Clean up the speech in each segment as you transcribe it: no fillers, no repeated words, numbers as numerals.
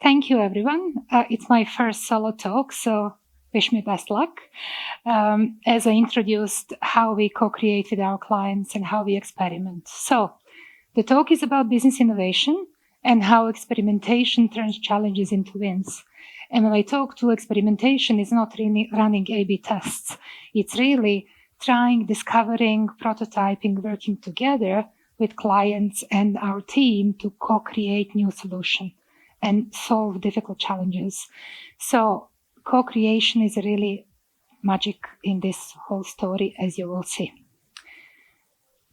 Thank you, everyone. It's my first solo talk, so wish me best luck. As I introduced how we co-create with our clients and how we experiment. So the talk is about business innovation and how experimentation turns challenges into wins. And when I talk to experimentation, it's not really running A/B tests. It's really trying, discovering, prototyping, working together with clients and our team to co-create new solutions and solve difficult challenges. So co-creation is really magic in this whole story, as you will see.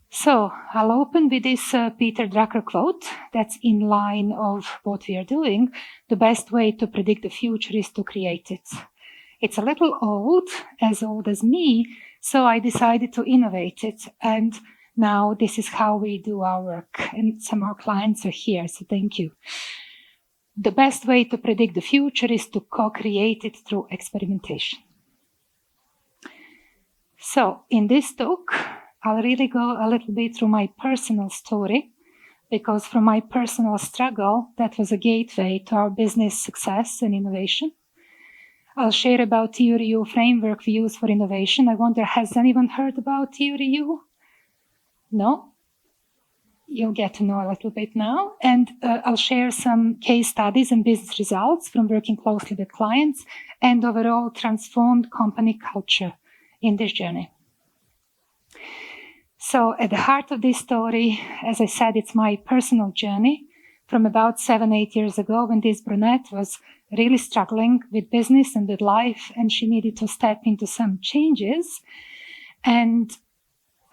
So I'll open with this Peter Drucker quote that's in line of what we are doing. The best way to predict the future is to create it. It's a little old as me, so I decided to innovate it. And now this is how we do our work. And some of our clients are here, so thank you. The best way to predict the future is to co-create it through experimentation. So in this talk, I'll really go a little bit through my personal story, because from my personal struggle, that was a gateway to our business success and innovation. I'll share about Theory U framework we use for innovation. I wonder, has anyone heard about Theory U? No? You'll get to know a little bit now. And I'll share some case studies and business results from working closely with clients and overall transformed company culture in this journey. So at the heart of this story, as I said, it's my personal journey from about 7-8 years ago when this brunette was really struggling with business and with life, and she needed to step into some changes. And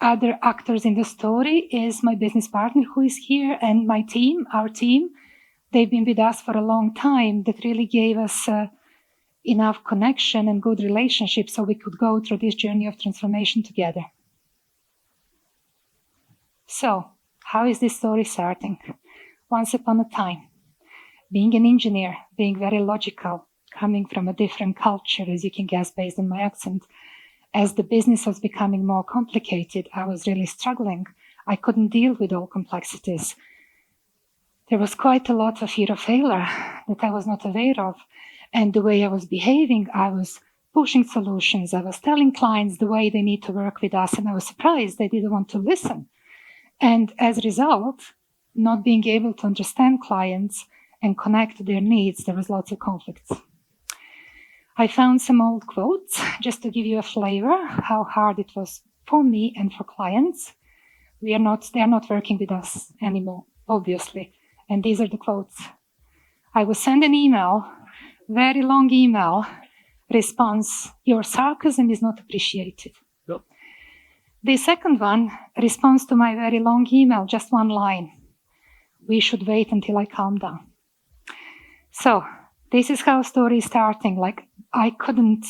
other actors in the story is my business partner who is here and my team, our team. They've been with us for a long time. That really gave us enough connection and good relationship so we could go through this journey of transformation together. So, how is this story starting? Once upon a time, being an engineer, being very logical, coming from a different culture, as you can guess based on my accent, as the business was becoming more complicated, I was really struggling. I couldn't deal with all complexities. There was quite a lot of fear of failure that I was not aware of. And the way I was behaving, I was pushing solutions. I was telling clients the way they need to work with us, and I was surprised they didn't want to listen. And as a result, not being able to understand clients and connect to their needs, there was lots of conflicts. I found some old quotes just to give you a flavor how hard it was for me and for clients. They're not working with us anymore, obviously. And these are the quotes. I will send an email, very long email, response, your sarcasm is not appreciated. Yep. The second one, response to my very long email, just one line. We should wait until I calm down. So this is how story is starting. Like I couldn't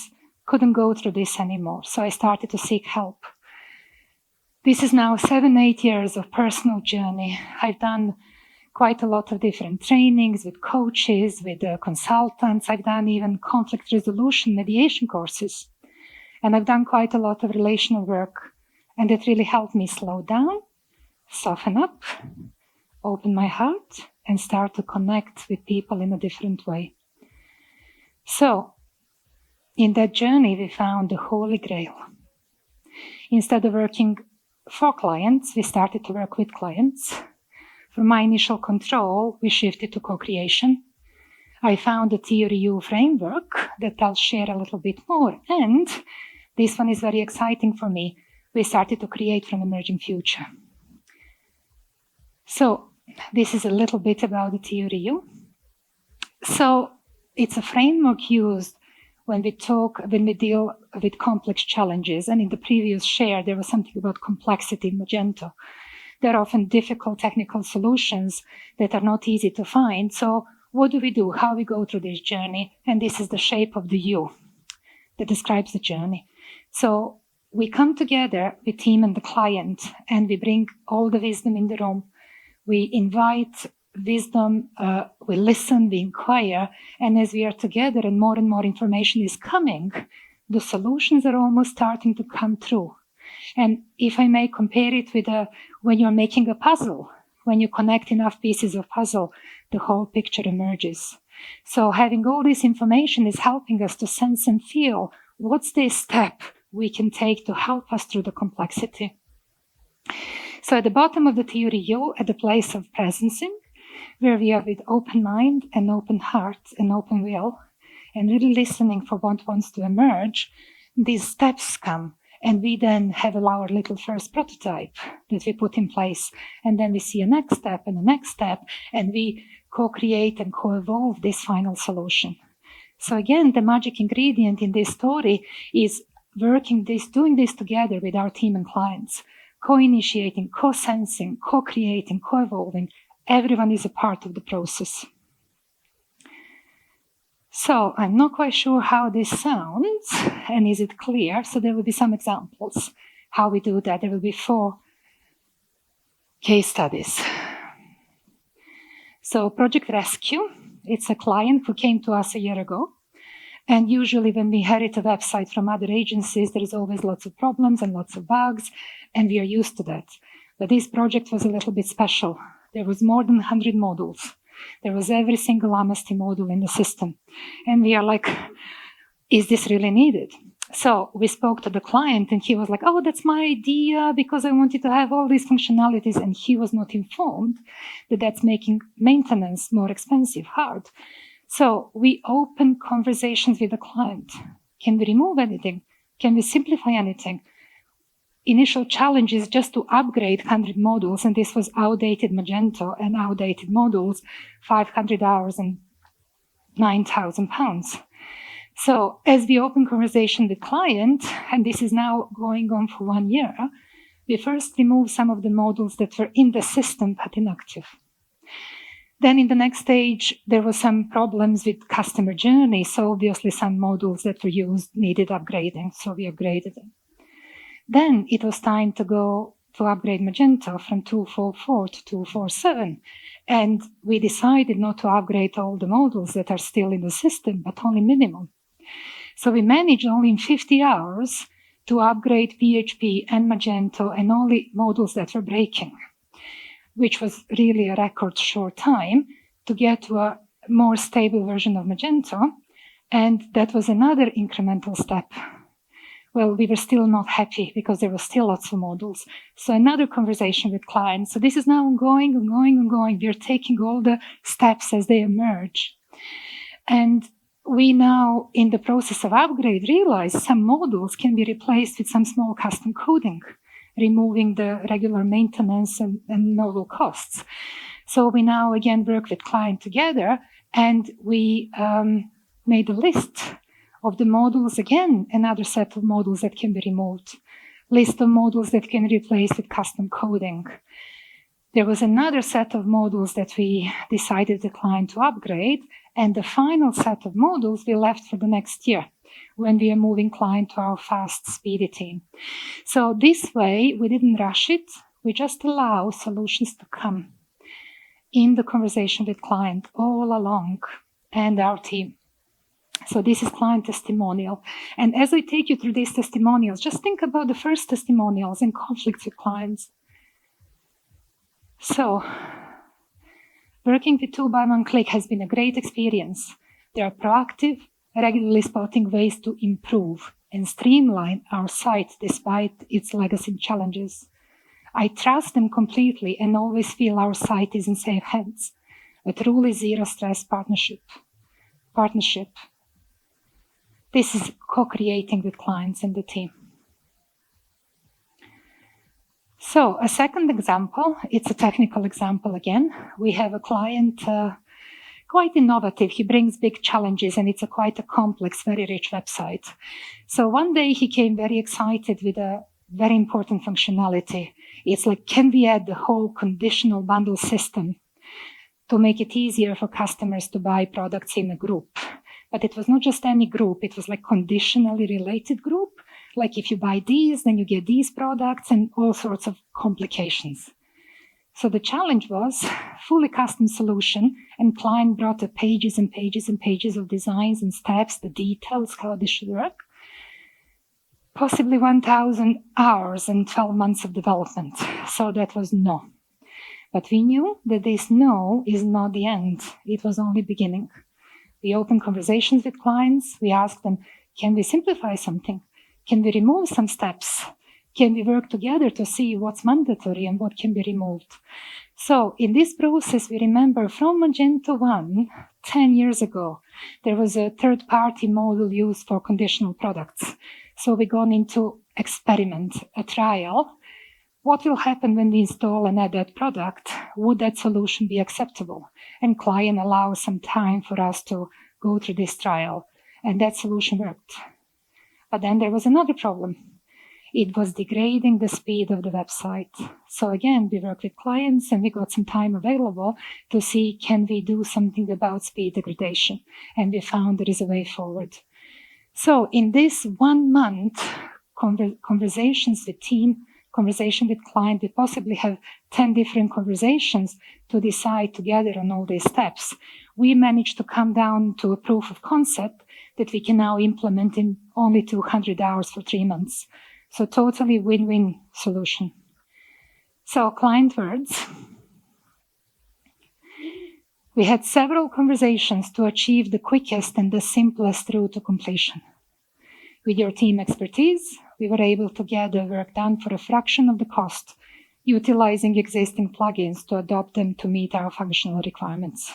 go through this anymore. So I started to seek help. This is now 7-8 years of personal journey. I've done quite a lot of different trainings with coaches, with consultants. I've done even conflict resolution mediation courses. And I've done quite a lot of relational work. And it really helped me slow down, soften up, open my heart, and start to connect with people in a different way. So, in that journey, we found the Holy Grail. Instead of working for clients, we started to work with clients. From my initial control, we shifted to co-creation. I found the Theory U framework that I'll share a little bit more. And this one is very exciting for me. We started to create from emerging future. So this is a little bit about the Theory U. So it's a framework used when we deal with complex challenges. And in the previous share, there was something about complexity in Magento. There are often difficult technical solutions that are not easy to find. So what do? How we go through this journey? And this is the shape of the U that describes the journey. So we come together with team and the client, and we bring all the wisdom in the room. We invite wisdom, we listen, we inquire, and as we are together and more information is coming, the solutions are almost starting to come through. And if I may compare it with when you're making a puzzle, when you connect enough pieces of puzzle, the whole picture emerges. So having all this information is helping us to sense and feel what's the step we can take to help us through the complexity. So at the bottom of the theory U, at the place of presencing, where we are with open mind and open heart and open will, and really listening for what wants to emerge, these steps come. And we then have our little first prototype that we put in place. And then we see a next step and a next step, and we co-create and co-evolve this final solution. So again, the magic ingredient in this story is doing this together with our team and clients, co-initiating, co-sensing, co-creating, co-evolving. Everyone is a part of the process. So I'm not quite sure how this sounds, and is it clear? So there will be some examples how we do that. There will be 4 case studies. So Project Rescue, it's a client who came to us a year ago. And usually when we inherit a website from other agencies, there is always lots of problems and lots of bugs, and we are used to that. But this project was a little bit special. There was more than 100 modules. There was every single Amnesty module in the system. And we are like, is this really needed? So we spoke to the client and he was like, oh, that's my idea because I wanted to have all these functionalities. And he was not informed that that's making maintenance more expensive, hard. So we opened conversations with the client. Can we remove anything? Can we simplify anything? Initial challenge is just to upgrade 100 modules, and this was outdated Magento and outdated modules, 500 hours and 9,000 pounds. So as we open conversation with client, and this is now going on for 1 year, we first remove some of the modules that were in the system but inactive. Then in the next stage, there were some problems with customer journey. So obviously some modules that were used needed upgrading, so we upgraded them. Then it was time to go to upgrade Magento from 244 to 247. And we decided not to upgrade all the modules that are still in the system, but only minimum. So we managed only in 50 hours to upgrade PHP and Magento and all the modules that were breaking, which was really a record short time to get to a more stable version of Magento. And that was another incremental step. Well, we were still not happy because there were still lots of modules. So another conversation with clients. So this is now ongoing. We're taking all the steps as they emerge. And we now, in the process of upgrade, realize some modules can be replaced with some small custom coding, removing the regular maintenance and novel costs. So we now again work with client together, and we made a list of the modules, again, another set of modules that can be removed, list of modules that can replace with custom coding. There was another set of modules that we decided the client to upgrade, and the final set of modules we left for the next year when we are moving client to our fast, speedy team. So this way, we didn't rush it. We just allow solutions to come in the conversation with client all along and our team. So this is client testimonial. And as I take you through these testimonials, just think about the first testimonials and conflicts with clients. So working with 2x1 Click has been a great experience. They are proactive, regularly spotting ways to improve and streamline our site despite its legacy challenges. I trust them completely and always feel our site is in safe hands. A truly zero-stress partnership. This is co-creating with clients and the team. So a second example, it's a technical example again. We have a client, quite innovative. He brings big challenges, and it's quite a complex, very rich website. So one day he came very excited with a very important functionality. It's like, can we add the whole conditional bundle system to make it easier for customers to buy products in a group? But it was not just any group, it was like conditionally related group. Like if you buy these, then you get these products and all sorts of complications. So the challenge was fully custom solution, and client brought up pages and pages and pages of designs and steps, the details, how this should work. Possibly 1,000 hours and 12 months of development. So that was no. But we knew that this no is not the end. It was only beginning. We open conversations with clients. We ask them, can we simplify something? Can we remove some steps? Can we work together to see what's mandatory and what can be removed? So in this process, we remember from Magento 1, 10 years ago, there was a third-party model used for conditional products. So we gone into experiment, a trial. What will happen when we install and add that product? Would that solution be acceptable? And client allows some time for us to go through this trial. And that solution worked. But then there was another problem. It was degrading the speed of the website. So again, we worked with clients and we got some time available to see, can we do something about speed degradation? And we found there is a way forward. So in this 1 month, conversations with team, conversation with client, we possibly have 10 different conversations to decide together on all these steps. We managed to come down to a proof of concept that we can now implement in only 200 hours for 3 months. So totally win-win solution. So client words. We had several conversations to achieve the quickest and the simplest route to completion. With your team expertise, we were able to get the work done for a fraction of the cost, utilizing existing plugins to adopt them to meet our functional requirements.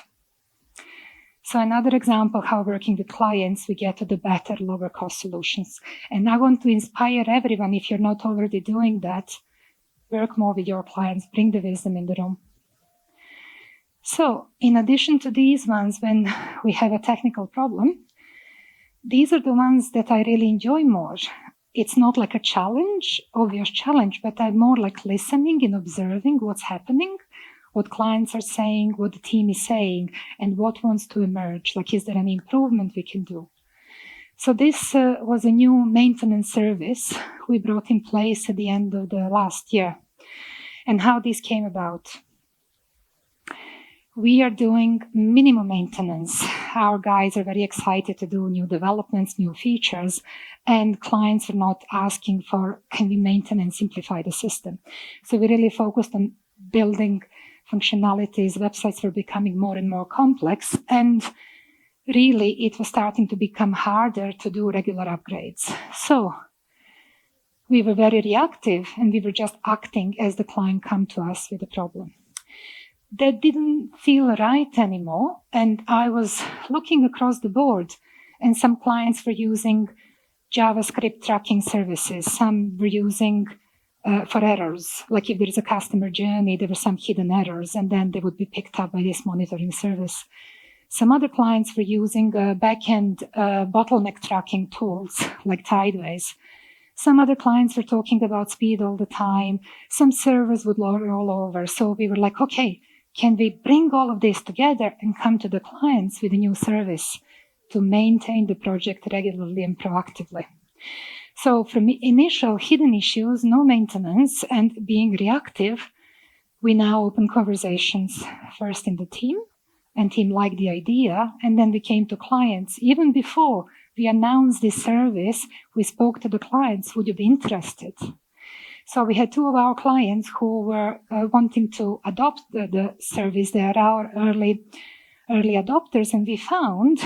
So another example how working with clients, we get to the better, lower cost solutions. And I want to inspire everyone, if you're not already doing that, work more with your clients, bring the wisdom in the room. So in addition to these ones, when we have a technical problem, these are the ones that I really enjoy more. It's not like a challenge, obvious challenge, but I'm more like listening and observing what's happening, what clients are saying, what the team is saying, and what wants to emerge. Like, is there any improvement we can do? So this was a new maintenance service we brought in place at the end of the last year. And how this came about. We are doing minimum maintenance. Our guys are very excited to do new developments, new features, and clients are not asking for, can we maintain and simplify the system? So we really focused on building functionalities. Websites were becoming more and more complex, and really it was starting to become harder to do regular upgrades. So we were very reactive, and we were just acting as the client come to us with a problem. That didn't feel right anymore, and I was looking across the board, and some clients were using JavaScript tracking services. Some were using for errors, like if there is a customer journey, there were some hidden errors, and then they would be picked up by this monitoring service. Some other clients were using back-end bottleneck tracking tools, like Tideways. Some other clients were talking about speed all the time. Some servers would roll over. So we were like, okay, can we bring all of this together and come to the clients with a new service to maintain the project regularly and proactively? So from initial hidden issues, no maintenance, and being reactive, we now open conversations first in the team, and team liked the idea, and then we came to clients. Even before we announced this service, we spoke to the clients, would you be interested? So we had 2 of our clients who were wanting to adopt the service. They are our early adopters, and we found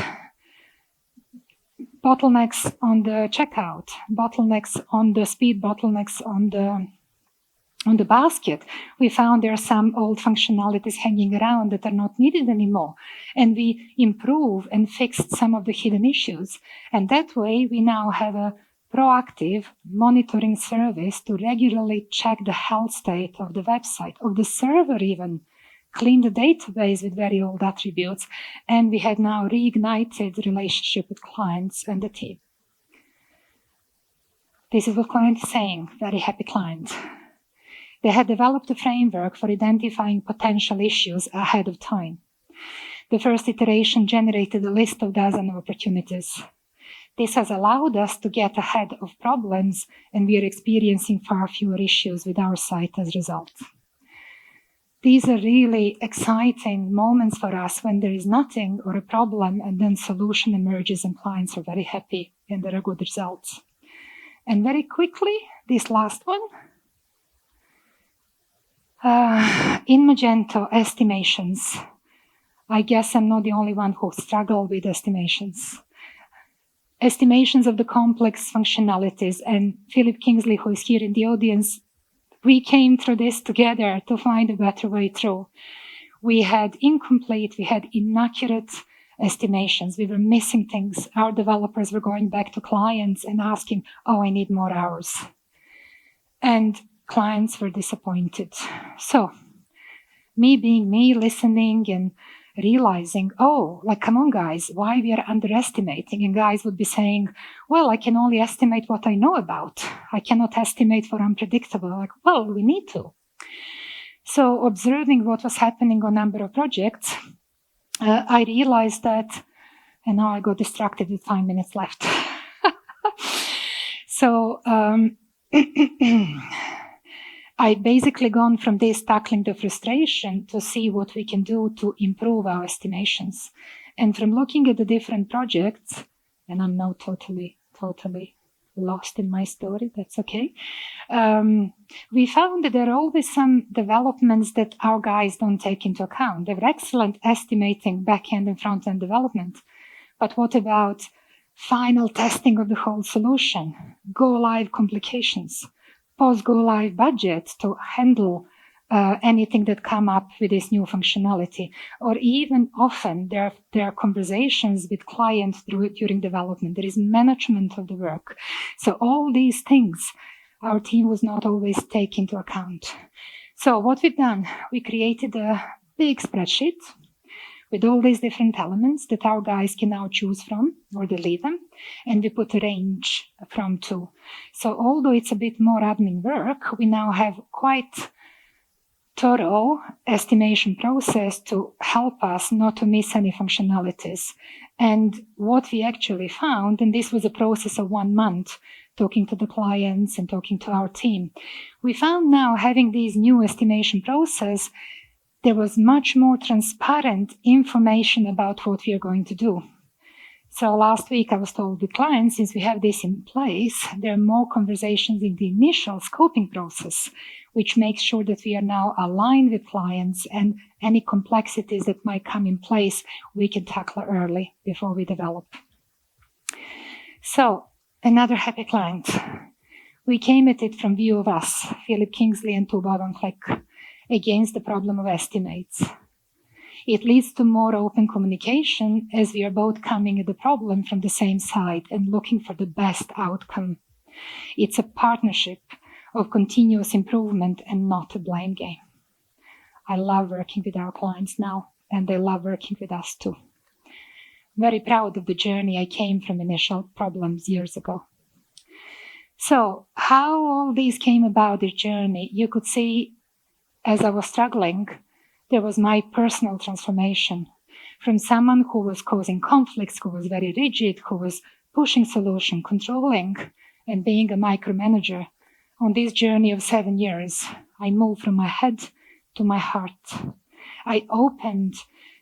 bottlenecks on the checkout, bottlenecks on the speed, bottlenecks on the basket. We found there are some old functionalities hanging around that are not needed anymore. And we improved and fixed some of the hidden issues. And that way we now have a proactive monitoring service to regularly check the health state of the website, of the server even, clean the database with very old attributes, and we had now reignited relationship with clients and the team. This is what client is saying, very happy client. They had developed a framework for identifying potential issues ahead of time. The first iteration generated a list of dozen opportunities. This has allowed us to get ahead of problems, and we are experiencing far fewer issues with our site as a result. These are really exciting moments for us when there is nothing or a problem, and then solution emerges and clients are very happy and there are good results. And very quickly, this last one, in Magento estimations, I guess I'm not the only one who struggled with estimations. Estimations of the complex functionalities, and Philip Kingsley, who is here in the audience, we came through this together to find a better way through. We had incomplete, we had inaccurate estimations. We were missing things. Our developers were going back to clients and asking, oh, I need more hours. And clients were disappointed. So me being me, listening and realizing, oh, like, come on, guys, why we are underestimating? And guys would be saying, well, I can only estimate what I know about. I cannot estimate for unpredictable. Like, well, we need to. So observing what was happening on a number of projects, I realized that, and now I got distracted with 5 minutes left. So I basically gone from this tackling the frustration to see what we can do to improve our estimations. And from looking at the different projects, and I'm now totally lost in my story, that's okay. We found that there are always some developments that our guys don't take into account. They're excellent estimating back-end and front-end development. But what about final testing of the whole solution, go-live complications, post-go-live budget to handle anything that come up with this new functionality, or even often there are conversations with clients during development. There is management of the work. So all these things our team was not always taking into account. So what we've done, we created a big spreadsheet with all these different elements that our guys can now choose from or delete them, and we put a range from 2. So although it's a bit more admin work, we now have quite thorough estimation process to help us not to miss any functionalities. And what we actually found, and this was a process of 1 month, talking to the clients and talking to our team, we found now having this new estimation process, there was much more transparent information about what we are going to do. So last week I was told with clients, since we have this in place, there are more conversations in the initial scoping process, which makes sure that we are now aligned with clients and any complexities that might come in place, we can tackle early before we develop. So another happy client. We came at it from view of us, Philip Kingsley and Tuba Van Vleck, against the problem of estimates. It leads to more open communication as we are both coming at the problem from the same side and looking for the best outcome. It's a partnership of continuous improvement and not a blame game. I love working with our clients now, and they love working with us too. Very proud of the journey I came from initial problems years ago. So how all these came about, this journey, you could see as I was struggling, there was my personal transformation from someone who was causing conflicts, who was very rigid, who was pushing solution, controlling, and being a micromanager. On this journey of 7 years, I moved from my head to my heart. I opened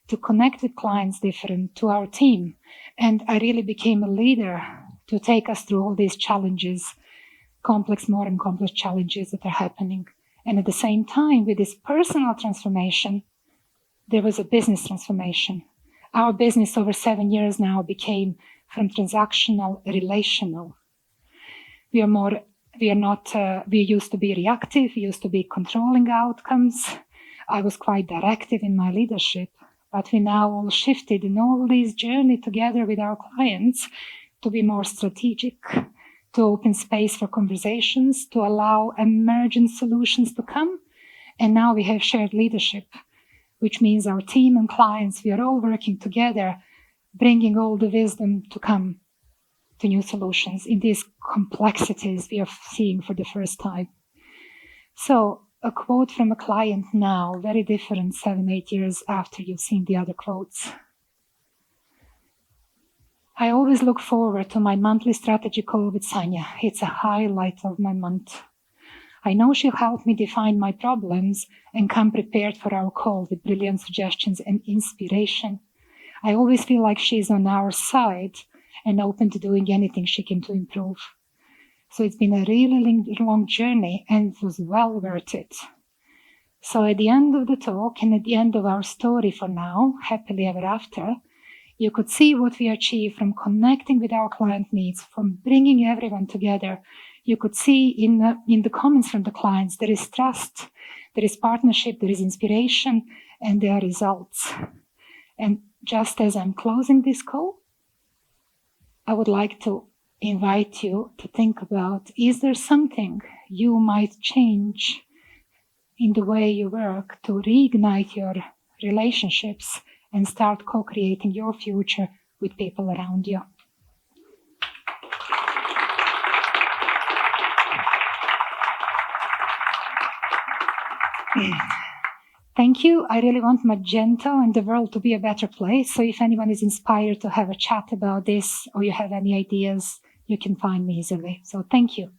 to connect with clients different, to our team, and I really became a leader to take us through all these challenges, more and complex challenges that are happening. And at the same time, with this personal transformation, there was a business transformation. Our business over 7 years now became from transactional, relational. We used to be reactive, we used to be controlling outcomes. I was quite directive in my leadership, but we now all shifted in all this journey together with our clients to be more strategic, to open space for conversations, to allow emergent solutions to come. And now we have shared leadership, which means our team and clients, we are all working together, bringing all the wisdom to come to new solutions in these complexities we are seeing for the first time. So a quote from a client now, very different 7, 8 years after you've seen the other quotes. I always look forward to my monthly strategy call with Sanya. It's a highlight of my month. I know she'll help me define my problems and come prepared for our call with brilliant suggestions and inspiration. I always feel like she's on our side and open to doing anything she can to improve. So it's been a really long journey and it was well worth it. So at the end of the talk and at the end of our story for now, happily ever after, you could see what we achieved from connecting with our client needs, from bringing everyone together. You could see in the comments from the clients, there is trust, there is partnership, there is inspiration, and there are results. And just as I'm closing this call, I would like to invite you to think about, is there something you might change in the way you work to reignite your relationships and start co-creating your future with people around you? Thank you. I really want Magento and the world to be a better place. So if anyone is inspired to have a chat about this or you have any ideas, you can find me easily. So thank you.